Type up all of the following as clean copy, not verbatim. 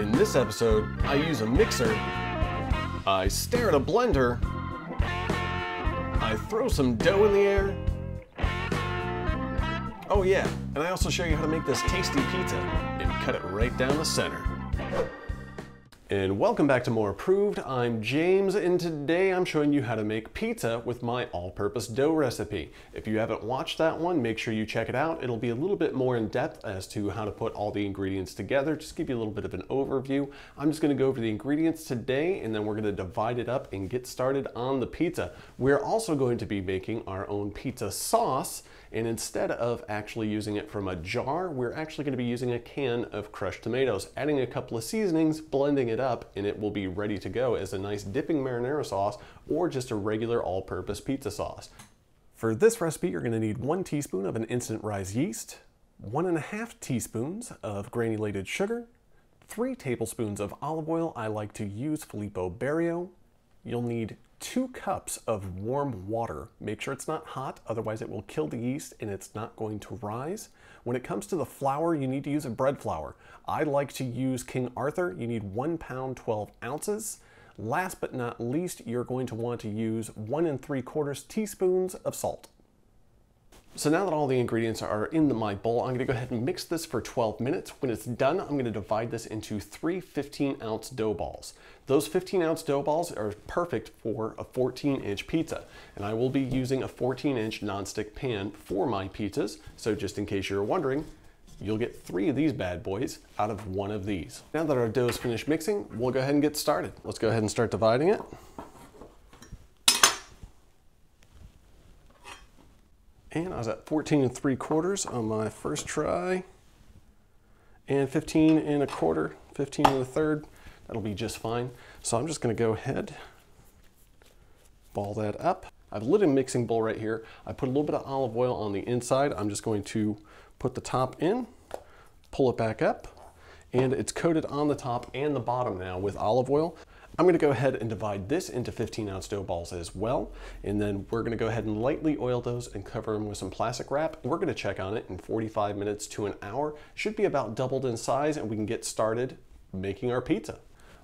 In this episode, I use a mixer, I stare at a blender, I throw some dough in the air. Oh yeah, and I also show you how to make this tasty pizza and cut it right down the center. And welcome back to More Approved. I'm James, and today I'm showing you how to make pizza with my all-purpose dough recipe. If you haven't watched that one, make sure you check it out. It'll be a little bit more in depth as to how to put all the ingredients together, just give you a little bit of an overview. I'm just gonna go over the ingredients today, and then we're gonna divide it up and get started on the pizza. We're also going to be making our own pizza sauce, and instead of actually using it from a jar, we're actually going to be using a can of crushed tomatoes, adding a couple of seasonings, blending it up, and it will be ready to go as a nice dipping marinara sauce or just a regular all-purpose pizza sauce. For this recipe, you're going to need 1 teaspoon of an instant rise yeast, 1.5 teaspoons of granulated sugar, 3 tablespoons of olive oil. I like to use Filippo Berrio. You'll need 2 cups of warm water. Make sure it's not hot, otherwise it will kill the yeast and it's not going to rise. When it comes to the flour, you need to use a bread flour. I like to use King Arthur. You need 1 pound, 12 ounces. Last but not least, you're going to want to use 1 3/4 teaspoons of salt. So now that all the ingredients are in my bowl, I'm gonna go ahead and mix this for 12 minutes. When it's done, I'm gonna divide this into 3 15-ounce dough balls. Those 15-ounce dough balls are perfect for a 14-inch pizza. And I will be using a 14-inch nonstick pan for my pizzas. So just in case you're wondering, you'll get 3 of these bad boys out of 1 of these. Now that our dough is finished mixing, we'll go ahead and get started. Let's go ahead and start dividing it. And I was at 14 3/4 on my first try, and 15 1/4, 15 1/3. That'll be just fine. So I'm just going to go ahead, ball that up. I've lit a mixing bowl right here. I put a little bit of olive oil on the inside. I'm just going to put the top in, pull it back up, and it's coated on the top and the bottom now with olive oil. I'm going to go ahead and divide this into 15-ounce dough balls as well, and then we're going to go ahead and lightly oil those and cover them with some plastic wrap. We're going to check on it in 45 minutes to an hour. Should be about doubled in size, and we can get started making our pizza.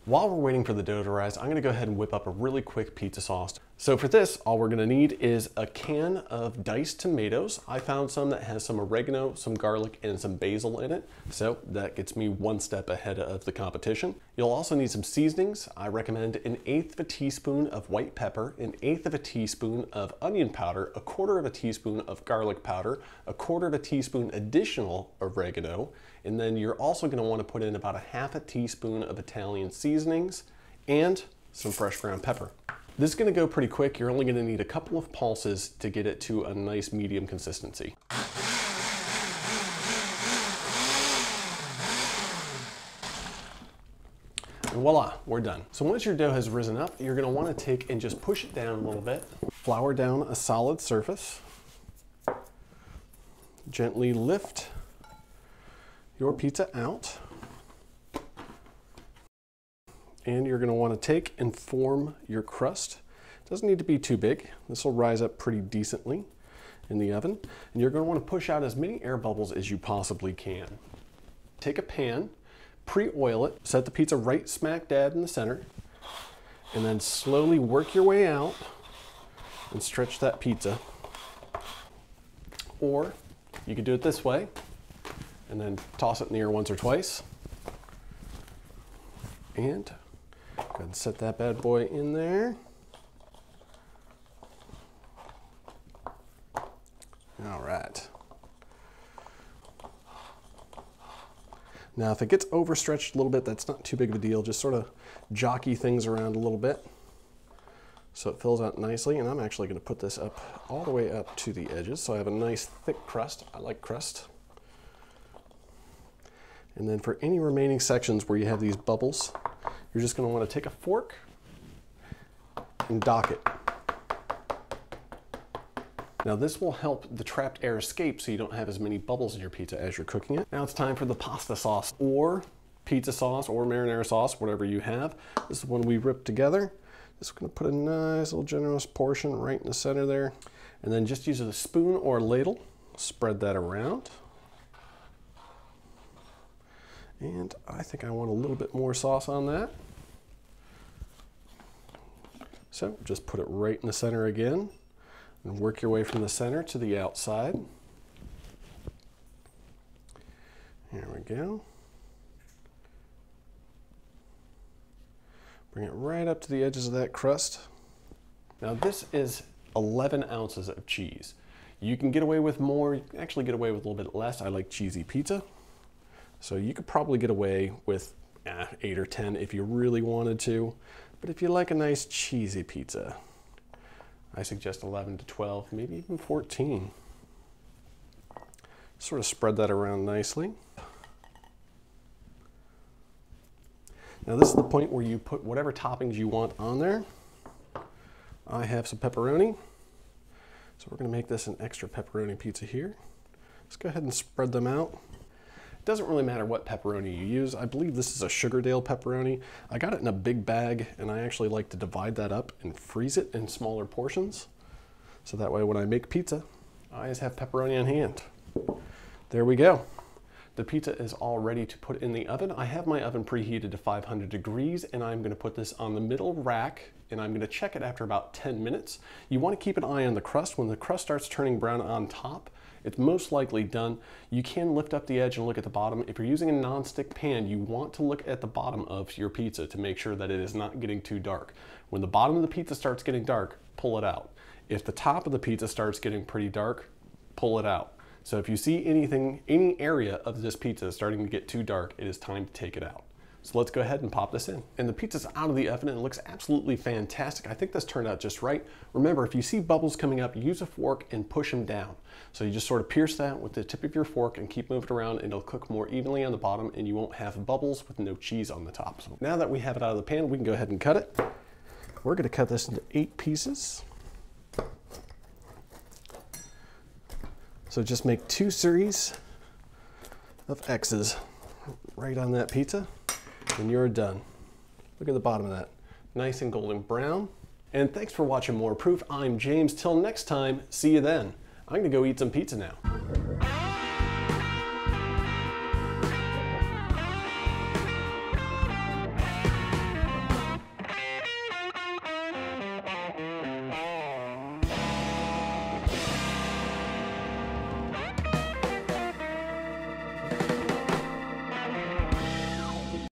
While we're waiting for the dough to rise, I'm going to go ahead and whip up a really quick pizza sauce. So for this, all we're going to need is a can of diced tomatoes. I found some that has some oregano, some garlic, and some basil in it. So that gets me 1 step ahead of the competition. You'll also need some seasonings. I recommend 1/8 of a teaspoon of white pepper, 1/8 of a teaspoon of onion powder, 1/4 of a teaspoon of garlic powder, 1/4 of a teaspoon additional oregano, and then you're also going to want to put in about 1/2 teaspoon of Italian seasonings and some fresh ground pepper. This is going to go pretty quick. You're only going to need a couple of pulses to get it to a nice medium consistency. And voila, we're done. So once your dough has risen up, you're going to want to take and just push it down a little bit. Flour down a solid surface. Gently lift your pizza out. And you're going to want to take and form your crust. It doesn't need to be too big. This will rise up pretty decently in the oven. And you're going to want to push out as many air bubbles as you possibly can. Take a pan, pre-oil it, set the pizza right smack dab in the center, and then slowly work your way out and stretch that pizza. Or you could do it this way and then toss it in the air once or twice. And go ahead and set that bad boy in there. All right. Now, if it gets overstretched a little bit, that's not too big of a deal. Just sort of jockey things around a little bit so it fills out nicely. And I'm actually going to put this up all the way up to the edges so I have a nice thick crust. I like crust. And then for any remaining sections where you have these bubbles, you're just going to want to take a fork and dock it. Now this will help the trapped air escape so you don't have as many bubbles in your pizza as you're cooking it. Now it's time for the pasta sauce or pizza sauce or marinara sauce, whatever you have. This is one we ripped together. Just going to put a nice little generous portion right in the center there. And then just use a spoon or a ladle, spread that around. And I think I want a little bit more sauce on that. So just put it right in the center again and work your way from the center to the outside. Here we go. Bring it right up to the edges of that crust. Now this is 11 ounces of cheese. You can get away with more, you can actually get away with a little bit less. I like cheesy pizza. So you could probably get away with 8 or 10 if you really wanted to. But if you like a nice cheesy pizza, I suggest 11 to 12, maybe even 14. Sort of spread that around nicely. Now this is the point where you put whatever toppings you want on there. I have some pepperoni. So we're going to make this an extra pepperoni pizza here. Let's go ahead and spread them out. It doesn't really matter what pepperoni you use. I believe this is a Sugardale pepperoni. I got it in a big bag, and I actually like to divide that up and freeze it in smaller portions. So that way when I make pizza, I always have pepperoni on hand. There we go. The pizza is all ready to put in the oven. I have my oven preheated to 500 degrees, and I'm going to put this on the middle rack, and I'm going to check it after about 10 minutes. You want to keep an eye on the crust. When the crust starts turning brown on top, it's most likely done. You can lift up the edge and look at the bottom. If you're using a non-stick pan, you want to look at the bottom of your pizza to make sure that it is not getting too dark. When the bottom of the pizza starts getting dark, pull it out. If the top of the pizza starts getting pretty dark, pull it out. So if you see anything, any area of this pizza starting to get too dark, it is time to take it out. So let's go ahead and pop this in. And the pizza's out of the oven and it looks absolutely fantastic. I think this turned out just right. Remember, if you see bubbles coming up, use a fork and push them down. So you just sort of pierce that with the tip of your fork and keep moving around, and it'll cook more evenly on the bottom, and you won't have bubbles with no cheese on the top. So now that we have it out of the pan, we can go ahead and cut it. We're gonna cut this into 8 pieces. So just make 2 series of X's right on that pizza, and you're done. Look at the bottom of that. Nice and golden brown. And thanks for watching More Proof. I'm James. Till next time, see you then. I'm gonna go eat some pizza now.